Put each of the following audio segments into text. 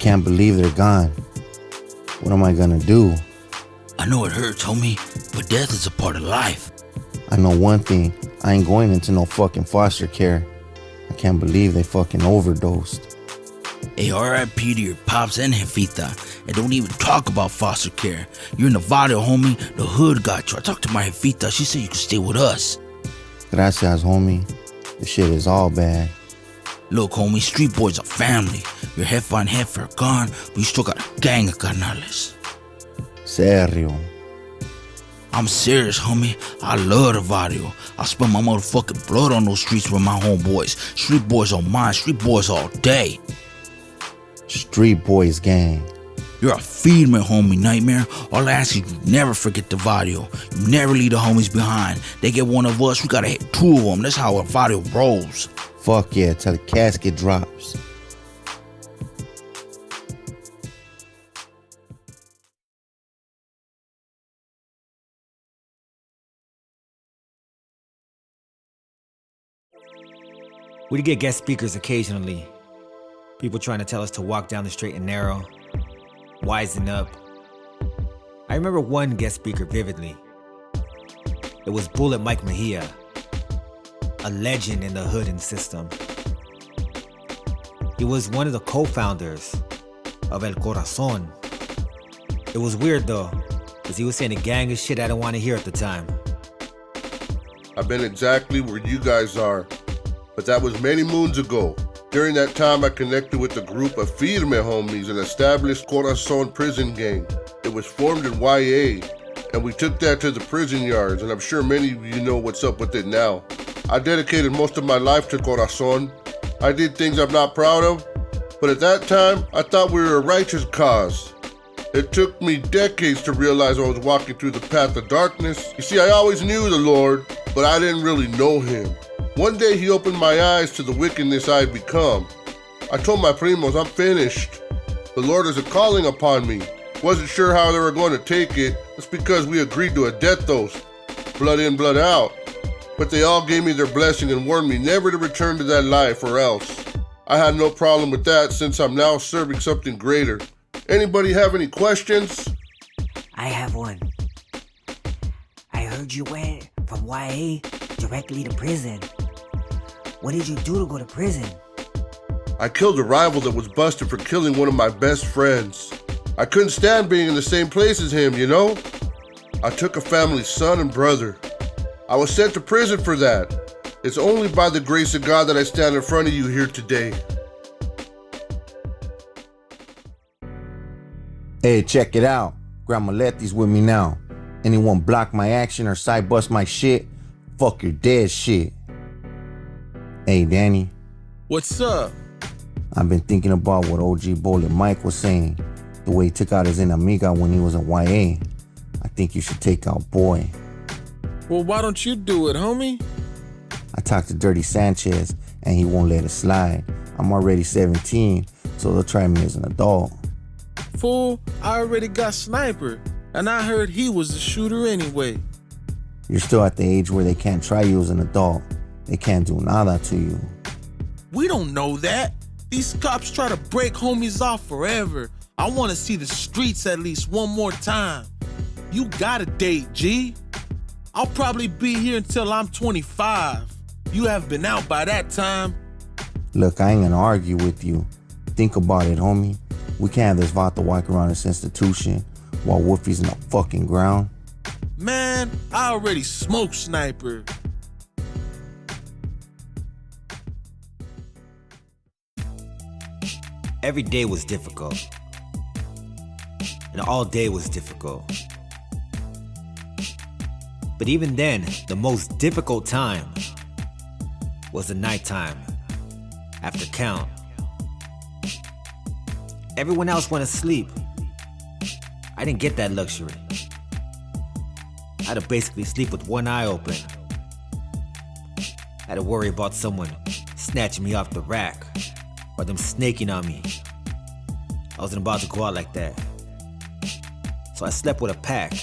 can't believe they're gone. What am I gonna do? I know it hurts, homie, but death is a part of life. I know one thing, I ain't going into no fucking foster care. I can't believe they fucking overdosed. Hey, R.I.P. to your pops and Jefita. And don't even talk about foster care. You're in the barrio, homie. The hood got you. I talked to my Jefita. She said you could stay with us. Gracias, homie. This shit is all bad. Look, homie, street boys are family. Your jefa and jefe are gone, but you still got a gang of carnales. Serio. I'm serious, homie. I love the barrio. I spend my motherfucking blood on those streets with my homeboys. Street boys on mine. Street boys all day. Street boys gang. You're a feedman, homie, Nightmare. All I ask is you never forget the barrio. You never leave the homies behind. They get one of us, we gotta hit two of them. That's how a barrio rolls. Fuck yeah, till the casket drops. We get guest speakers occasionally. People trying to tell us to walk down the straight and narrow, wisen up. I remember one guest speaker vividly. It was Bullet Mike Mejia, a legend in the hood and system. He was one of the co-founders of El Corazon. It was weird though, because he was saying a gang of shit I didn't want to hear at the time. I've been exactly where you guys are, but that was many moons ago. During that time, I connected with a group of Firme homies, an established Corazon prison gang. It was formed in YA, and we took that to the prison yards, and I'm sure many of you know what's up with it now. I dedicated most of my life to Corazon. I did things I'm not proud of, but at that time, I thought we were a righteous cause. It took me decades to realize I was walking through the path of darkness. You see, I always knew the Lord, but I didn't really know him. One day he opened my eyes to the wickedness I had become. I told my primos I'm finished. The Lord is a calling upon me. Wasn't sure how they were going to take it. That's because we agreed to a death oath. Blood in, blood out. But they all gave me their blessing and warned me never to return to that life or else. I had no problem with that since I'm now serving something greater. Anybody have any questions? I have one. I heard you went from YA directly to prison. What did you do to go to prison? I killed a rival that was busted for killing one of my best friends. I couldn't stand being in the same place as him, you know? I took a family's son and brother. I was sent to prison for that. It's only by the grace of God that I stand in front of you here today. Hey, check it out. Grandma Letty's with me now. Anyone block my action or side bust my shit, fuck your dead shit. Hey, Danny. What's up? I've been thinking about what OG Bullet Mike was saying. The way he took out his enemiga when he was in YA. I think you should take out Boy. Well, why don't you do it, homie? I talked to Dirty Sanchez and he won't let it slide. I'm already 17, so they'll try me as an adult. Fool, I already got Sniper, and I heard he was the shooter anyway. You're still at the age where they can't try you as an adult. They can't do nada to you. We don't know that. These cops try to break homies off forever. I want to see the streets at least one more time. You got a date, G. I'll probably be here until I'm 25. You have been out by that time. Look, I ain't gonna argue with you. Think about it, homie. We can't have this vato walk around this institution while Wolfie's in the fucking ground. Man, I already smoked Sniper. Every day was difficult. And all day was difficult. But even then, the most difficult time was the nighttime after count. Everyone else went to sleep. I didn't get that luxury. I had to basically sleep with one eye open. I had to worry about someone snatching me off the rack or them snaking on me. I wasn't about to go out like that. So I slept with a pack.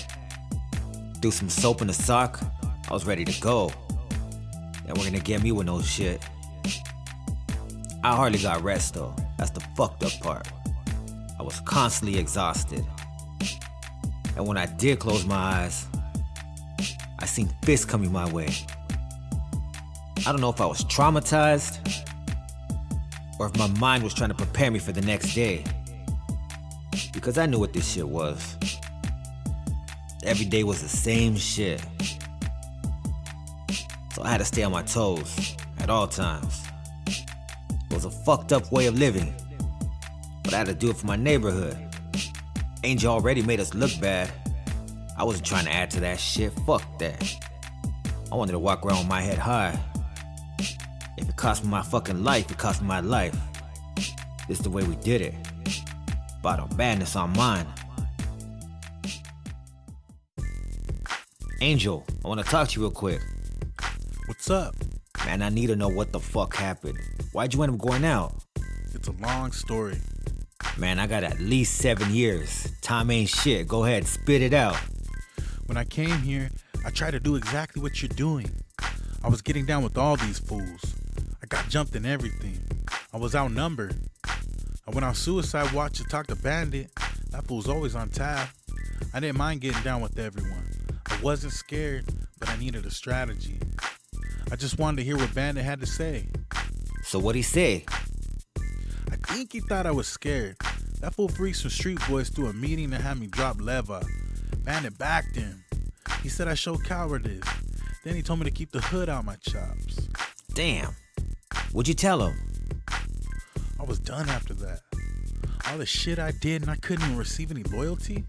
Threw some soap in a sock. I was ready to go. They weren't gonna get me with no shit. I hardly got rest though. That's the fucked up part. I was constantly exhausted. And when I did close my eyes, I seen fists coming my way. I don't know if I was traumatized or if my mind was trying to prepare me for the next day. Because I knew what this shit was. Every day was the same shit. So I had to stay on my toes at all times. It was a fucked up way of living, but I had to do it for my neighborhood. Angel already made us look bad. I wasn't trying to add to that shit. Fuck that. I wanted to walk around with my head high. If it cost me my fucking life, it cost me my life. This is the way we did it. Bottle madness on mine. Angel, I want to talk to you real quick. What's up? Man, I need to know what the fuck happened. Why'd you end up going out? It's a long story. Man, I got at least 7 years. Time ain't shit. Go ahead, spit it out. When I came here, I tried to do exactly what you're doing. I was getting down with all these fools. I got jumped in everything. I was outnumbered. I went on suicide watch to talk to Bandit. That fool's always on tab. I didn't mind getting down with everyone. I wasn't scared, but I needed a strategy. I just wanted to hear what Bandit had to say. So what'd he say? I think he thought I was scared. That fool freaked some street boys through a meeting to have me drop Leva. Bandit backed him. He said I showed cowardice. Then he told me to keep the hood out my chops. Damn. What'd you tell him? I was done after that. All the shit I did and I couldn't even receive any loyalty.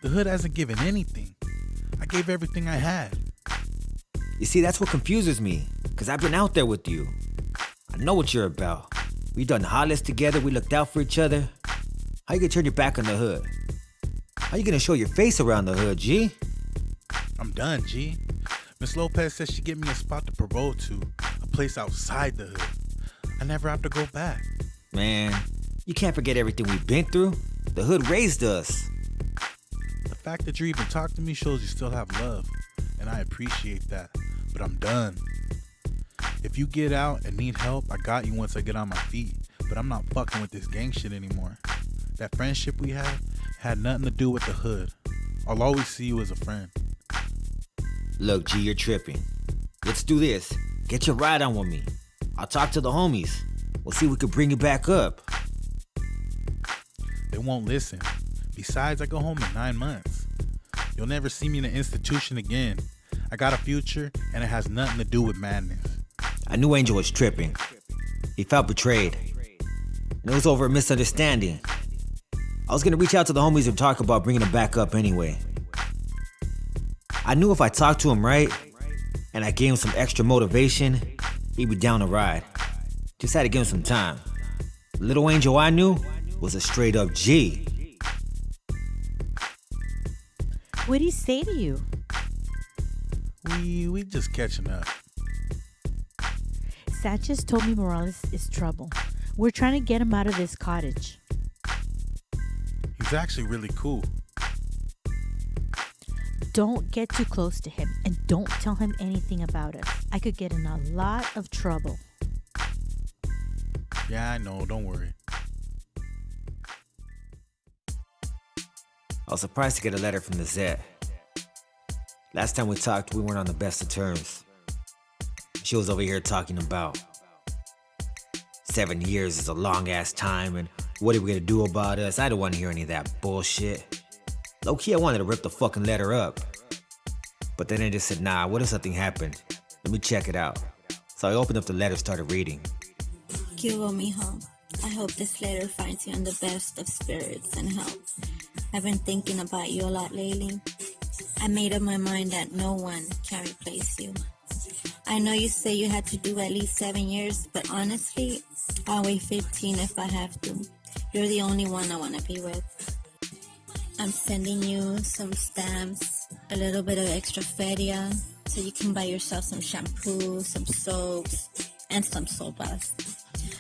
The hood hasn't given anything. I gave everything I had. You see, that's what confuses me. Cause I've been out there with you. I know what you're about. We done hollers together, we looked out for each other. How you gonna turn your back on the hood? How you gonna show your face around the hood, G? I'm done, G. Miss Lopez said she'd get me a spot to parole to. A place outside the hood. I never have to go back. Man, you can't forget everything we've been through. The hood raised us. The fact that you even talk to me shows you still have love. And I appreciate that. But I'm done. If you get out and need help, I got you once I get on my feet. But I'm not fucking with this gang shit anymore. That friendship we had nothing to do with the hood. I'll always see you as a friend. Look, G, you're tripping. Let's do this. Get your ride on with me. I'll talk to the homies. We'll see if we can bring you back up. They won't listen. Besides, I go home in 9 months. You'll never see me in an institution again. I got a future, and it has nothing to do with madness. I knew Angel was tripping. He felt betrayed. And it was over a misunderstanding. I was gonna reach out to the homies and talk about bringing him back up anyway. I knew if I talked to him right, and I gave him some extra motivation, he'd be down to ride. Just had to give him some time. Little Angel I knew was a straight up G. What'd he say to you? We just catching up. Sanchez told me Morales is trouble. We're trying to get him out of this cottage. He's actually really cool. Don't get too close to him and don't tell him anything about us. I could get in a lot of trouble. Yeah, I know. Don't worry. I was surprised to get a letter from the Zet. Last time we talked, we weren't on the best of terms. She was over here talking about 7 years is a long ass time and what are we gonna do about us? I don't want to hear any of that bullshit. Low key, I wanted to rip the fucking letter up. But then I just said, nah, what if something happened? Let me check it out. So I opened up the letter, started reading. Cubo, mijo. I hope this letter finds you in the best of spirits and health. I've been thinking about you a lot lately. I made up my mind that no one can replace you. I know you say you had to do at least 7 years, but honestly, I'll wait 15 if I have to. You're the only one I want to be with. I'm sending you some stamps, a little bit of extra feria, so you can buy yourself some shampoo, some soaps, and some sopas.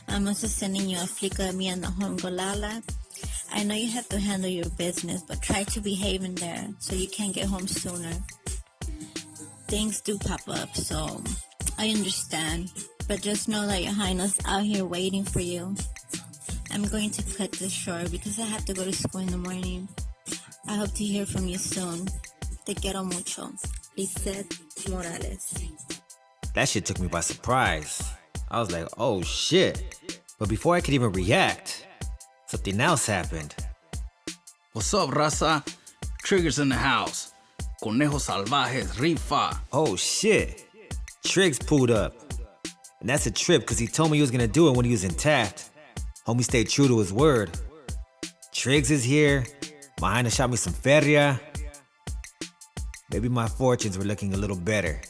I'm also sending you a flicker of me and the home Golala. I know you have to handle your business, but try to behave in there so you can get home sooner. Things do pop up, so I understand. But just know that your highness out here waiting for you. I'm going to cut this short because I have to go to school in the morning. I hope to hear from you soon. Te quiero mucho. Lisette Morales. That shit took me by surprise. I was like, oh shit. But before I could even react, something else happened. What's up, raza? Trigger's in the house. Conejo Salvajes, rifa. Oh shit. Triggs pulled up. And that's a trip because he told me he was gonna do it when he was intact. Homie stayed true to his word. Triggs is here. Mahina shot me some feria. Maybe my fortunes were looking a little better.